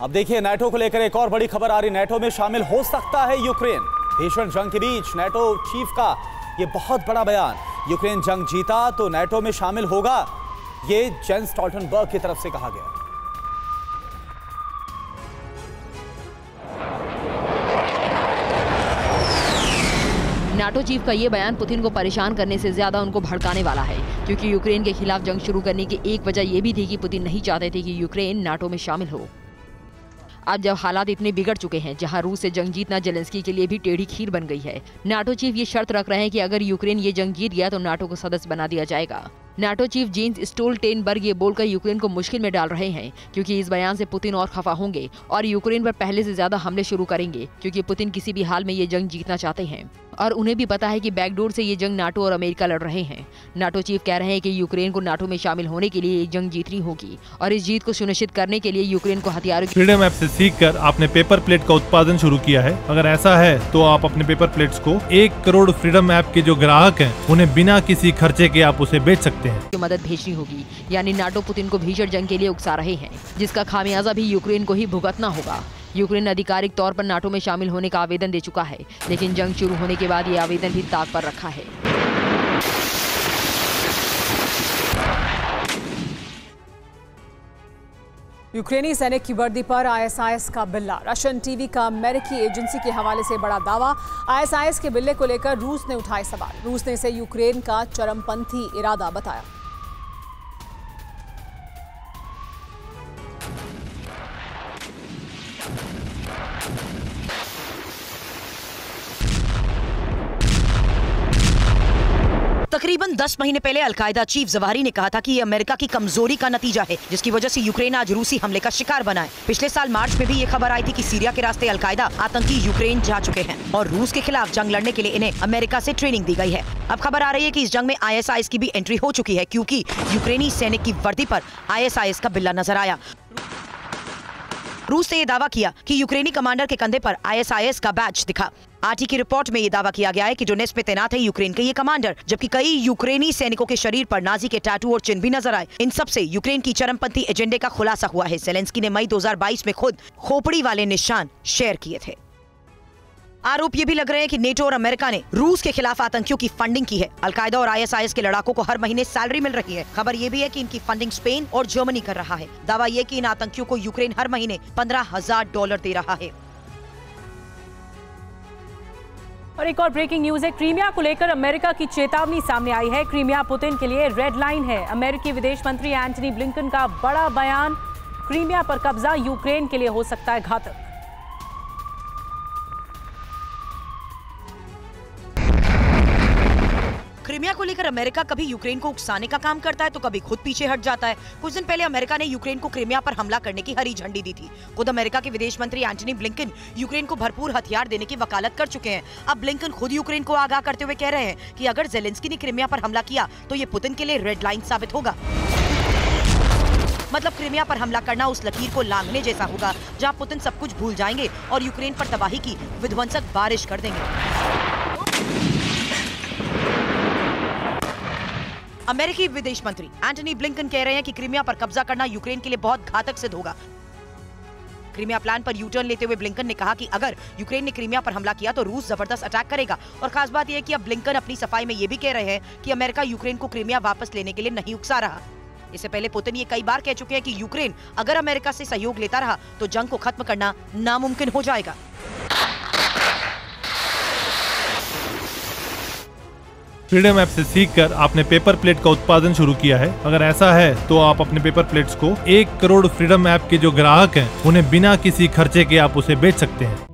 अब देखिए नाटो को लेकर एक और बड़ी खबर आ रही। नाटो में शामिल हो सकता है यूक्रेन। भीषण जंग के बीच नाटो चीफ का ये बहुत बड़ा बयान। यूक्रेन जंग जीता तो नाटो में शामिल होगा, ये जेन्स स्टोल्टनबर्ग की तरफ से कहा गया। नाटो चीफ का ये बयान पुतिन को परेशान करने से ज्यादा उनको भड़काने वाला है, क्योंकि यूक्रेन के खिलाफ जंग शुरू करने की एक वजह ये भी थी कि पुतिन नहीं चाहते थे कि यूक्रेन नाटो में शामिल हो। अब जब हालात इतने बिगड़ चुके हैं, जहां रूस से जंग जीतना जेलेंस्की के लिए भी टेढ़ी खीर बन गई है, नाटो चीफ ये शर्त रख रहे हैं कि अगर यूक्रेन ये जंग जीत गया तो नाटो को सदस्य बना दिया जाएगा। नाटो चीफ जेन्स स्टोल्टेनबर्ग ये बोलकर यूक्रेन को मुश्किल में डाल रहे हैं, क्योंकि इस बयान से पुतिन और खफा होंगे और यूक्रेन पर पहले से ज्यादा हमले शुरू करेंगे, क्योंकि पुतिन किसी भी हाल में ये जंग जीतना चाहते हैं और उन्हें भी पता है कि बैकडोर से ये जंग नाटो और अमेरिका लड़ रहे हैं। नाटो चीफ कह रहे हैं कि यूक्रेन को नाटो में शामिल होने के लिए ये जंग जीतनी होगी और इस जीत को सुनिश्चित करने के लिए यूक्रेन को हथियारों की फ्रीडम ऐप से सीखकर आपने पेपर प्लेट का उत्पादन शुरू किया है। अगर ऐसा है तो आप अपने पेपर प्लेट्स को 1 करोड़ फ्रीडम ऐप के जो ग्राहक हैं उन्हें बिना किसी खर्चे के आप उसे बेच सकते हैं। मदद भेजनी होगी, यानी नाटो पुतिन को भीषण जंग के लिए उकसा रहे हैं, जिसका खामियाजा भी यूक्रेन को ही भुगतना होगा। यूक्रेन आधिकारिक तौर पर नाटो में शामिल होने का आवेदन दे चुका है, लेकिन जंग शुरू होने के बाद ये आवेदन भी ताक पर रखा है। यूक्रेनी सैनिक की वर्दी पर आईएसआईएस का बिल्ला। रशियन टीवी का अमेरिकी एजेंसी के हवाले से बड़ा दावा। आईएसआईएस के बिल्ले को लेकर रूस ने उठाए सवाल। रूस ने इसे यूक्रेन का चरमपंथी इरादा बताया। तकरीबन 10 महीने पहले अलकायदा चीफ जवाहिरी ने कहा था कि ये अमेरिका की कमजोरी का नतीजा है, जिसकी वजह से यूक्रेन आज रूसी हमले का शिकार बना है। पिछले साल मार्च में भी ये खबर आई थी कि सीरिया के रास्ते अलकायदा आतंकी यूक्रेन जा चुके हैं और रूस के खिलाफ जंग लड़ने के लिए इन्हें अमेरिका से ट्रेनिंग दी गई है। अब खबर आ रही है कि इस जंग में आईएसआईएस की भी एंट्री हो चुकी है, क्योंकि यूक्रेनी सैनिक की वर्दी पर आईएसआईएस का बिल्ला नजर आया। रूस ने यह दावा किया कि यूक्रेनी कमांडर के कंधे पर आईएसआईएस का बैच दिखा। आरटी की रिपोर्ट में ये दावा किया गया है कि डोनेत्स्क में तैनात है यूक्रेन के ये कमांडर, जबकि कई यूक्रेनी सैनिकों के शरीर पर नाजी के टैटू और चिन्ह भी नजर आए। इन सब से यूक्रेन की चरमपंथी एजेंडे का खुलासा हुआ है। जेलेंस्की ने मई 2022 में खुद खोपड़ी वाले निशान शेयर किए थे। आरोप ये भी लग रहे हैं कि नेटो और अमेरिका ने रूस के खिलाफ आतंकियों की फंडिंग की है। अलकायदा और आईएसआईएस के लड़ाकों को हर महीने सैलरी मिल रही है। खबर ये भी है कि इनकी फंडिंग स्पेन और जर्मनी कर रहा है। दावा ये कि इन आतंकियों को यूक्रेन हर महीने $15,000 दे रहा है। और एक और ब्रेकिंग न्यूज है। क्रीमिया को लेकर अमेरिका की चेतावनी सामने आई है। क्रीमिया पुतिन के लिए रेड लाइन है। अमेरिकी विदेश मंत्री एंटनी ब्लिंकन का बड़ा बयान। क्रीमिया पर कब्जा यूक्रेन के लिए हो सकता है घातक। क्रीमिया को लेकर अमेरिका कभी यूक्रेन को उकसाने का काम करता है तो कभी खुद पीछे हट जाता है। कुछ दिन पहले अमेरिका ने यूक्रेन को क्रीमिया पर हमला करने की हरी झंडी दी थी। खुद अमेरिका के विदेश मंत्री एंटनी ब्लिंकन यूक्रेन को भरपूर हथियार देने की वकालत कर चुके हैं। अब ब्लिंकन खुद यूक्रेन को आगाह करते हुए कह रहे हैं कि अगर जेलेंस्की ने क्रीमिया पर हमला किया तो ये पुतिन के लिए रेड लाइन साबित होगा। मतलब क्रीमिया पर हमला करना उस लकीर को लांघने जैसा होगा जहां पुतिन सब कुछ भूल जाएंगे और यूक्रेन पर तबाही की विध्वंसक बारिश कर देंगे। अमेरिकी विदेश मंत्री एंटनी ब्लिंकन कह रहे हैं कि क्रीमिया पर कब्जा करना यूक्रेन के लिए बहुत घातक सिद्ध होगा। क्रीमिया प्लान पर यू टर्न लेते हुए ब्लिंकन ने कहा कि अगर यूक्रेन ने क्रीमिया पर हमला किया तो रूस जबरदस्त अटैक करेगा। और खास बात यह है कि अब ब्लिंकन अपनी सफाई में ये भी कह रहे हैं कि अमेरिका यूक्रेन को क्रीमिया वापस लेने के लिए नहीं उकसा रहा। इससे पहले पुतिन ये कई बार कह चुके हैं कि यूक्रेन अगर अमेरिका से सहयोग लेता रहा तो जंग को खत्म करना नामुमकिन हो जाएगा। फ्रीडम ऐप से सीखकर आपने पेपर प्लेट का उत्पादन शुरू किया है। अगर ऐसा है तो आप अपने पेपर प्लेट्स को 1 करोड़ फ्रीडम ऐप के जो ग्राहक हैं उन्हें बिना किसी खर्चे के आप उसे बेच सकते हैं।